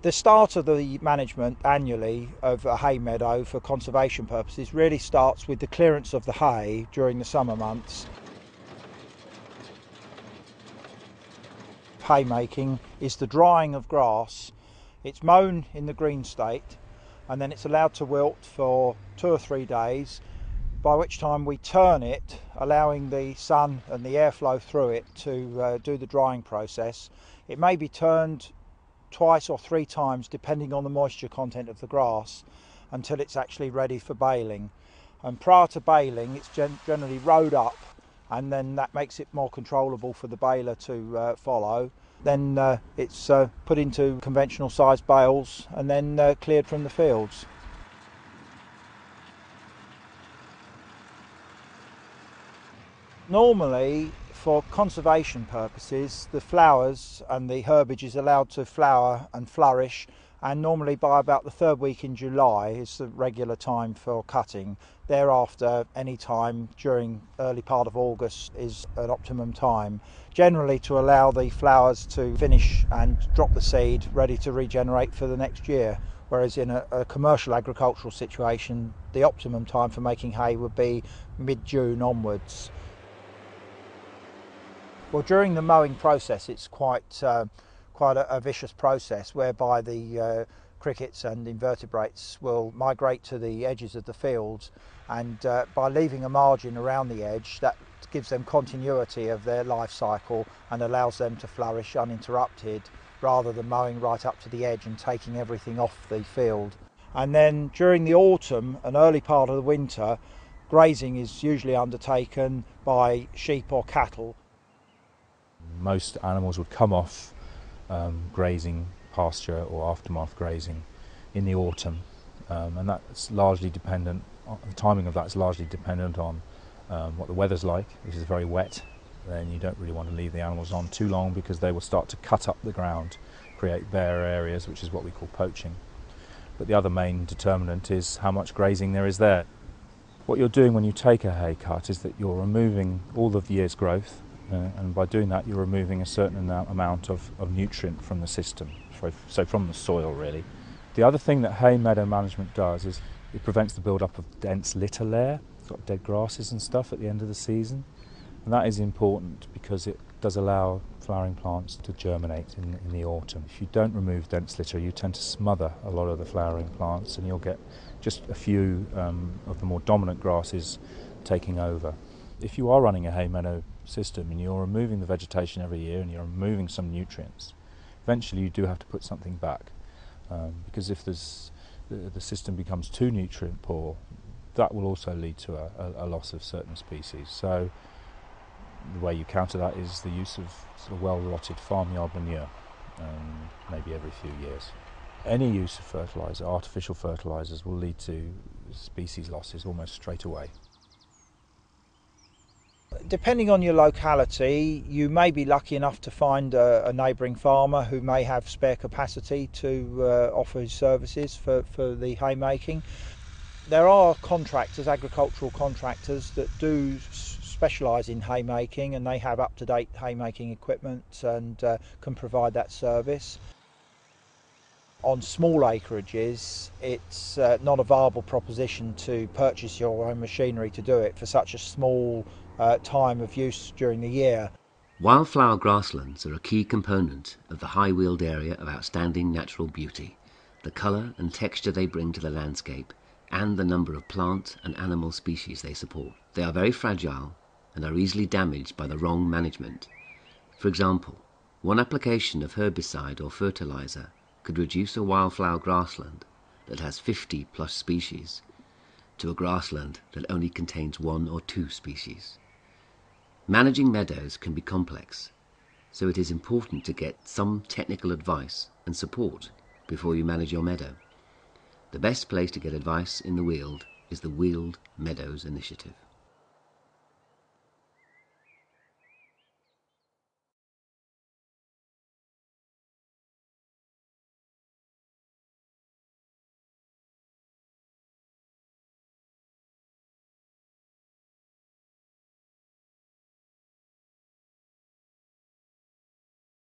The start of the management annually of a hay meadow for conservation purposes really starts with the clearance of the hay during the summer months. Haymaking is the drying of grass. It's mown in the green state and then it's allowed to wilt for 2 or 3 days, by which time we turn it, allowing the sun and the airflow through it to do the drying process. It may be turned twice or 3 times depending on the moisture content of the grass until it's actually ready for baling. And prior to baling it's generally rowed up, and then that makes it more controllable for the baler to follow. Then it's put into conventional sized bales and then cleared from the fields. Normally, for conservation purposes, the flowers and the herbage is allowed to flower and flourish, and normally by about the 3rd week in July is the regular time for cutting. Thereafter, any time during early part of August is an optimum time, generally to allow the flowers to finish and drop the seed ready to regenerate for the next year. Whereas in a commercial agricultural situation, the optimum time for making hay would be mid-June onwards. Well, during the mowing process, it's quite a vicious process whereby the crickets and invertebrates will migrate to the edges of the fields, and by leaving a margin around the edge, that gives them continuity of their life cycle and allows them to flourish uninterrupted, rather than mowing right up to the edge and taking everything off the field. And then during the autumn and early part of the winter, grazing is usually undertaken by sheep or cattle. Most animals would come off grazing pasture or aftermath grazing in the autumn, and that's largely dependent on the timing of that is largely dependent on what the weather's like. If it's very wet, then you don't really want to leave the animals on too long, because they will start to cut up the ground, create bare areas, which is what we call poaching. But the other main determinant is how much grazing there is there. What you're doing when you take a hay cut is that you're removing all of the year's growth, and by doing that you're removing a certain amount of nutrient from the system, so from the soil really. The other thing that hay meadow management does is it prevents the build-up of dense litter layer. It's got dead grasses and stuff at the end of the season, and that is important because it does allow flowering plants to germinate in the autumn. If you don't remove dense litter, you tend to smother a lot of the flowering plants, and you'll get just a few of the more dominant grasses taking over. If you are running a hay meadow system and you're removing the vegetation every year and you're removing some nutrients, eventually you do have to put something back, because if the system becomes too nutrient poor, that will also lead to a loss of certain species. So the way you counter that is the use of sort of well-rotted farmyard manure, maybe every few years. Any use of fertiliser, artificial fertilisers, will lead to species losses almost straight away. Depending on your locality, you may be lucky enough to find a neighbouring farmer who may have spare capacity to offer his services for the haymaking. There are contractors, agricultural contractors, that do specialise in haymaking, and they have up-to-date haymaking equipment and can provide that service. On small acreages, it's not a viable proposition to purchase your own machinery to do it for such a small time of use during the year. Wildflower grasslands are a key component of the high-wheeled area of outstanding natural beauty. The colour and texture they bring to the landscape, and the number of plant and animal species they support. They are very fragile and are easily damaged by the wrong management. For example, one application of herbicide or fertiliser could reduce a wildflower grassland that has 50 plus species to a grassland that only contains 1 or 2 species. Managing meadows can be complex, so it is important to get some technical advice and support before you manage your meadow. The best place to get advice in the Weald is the Weald Meadows Initiative.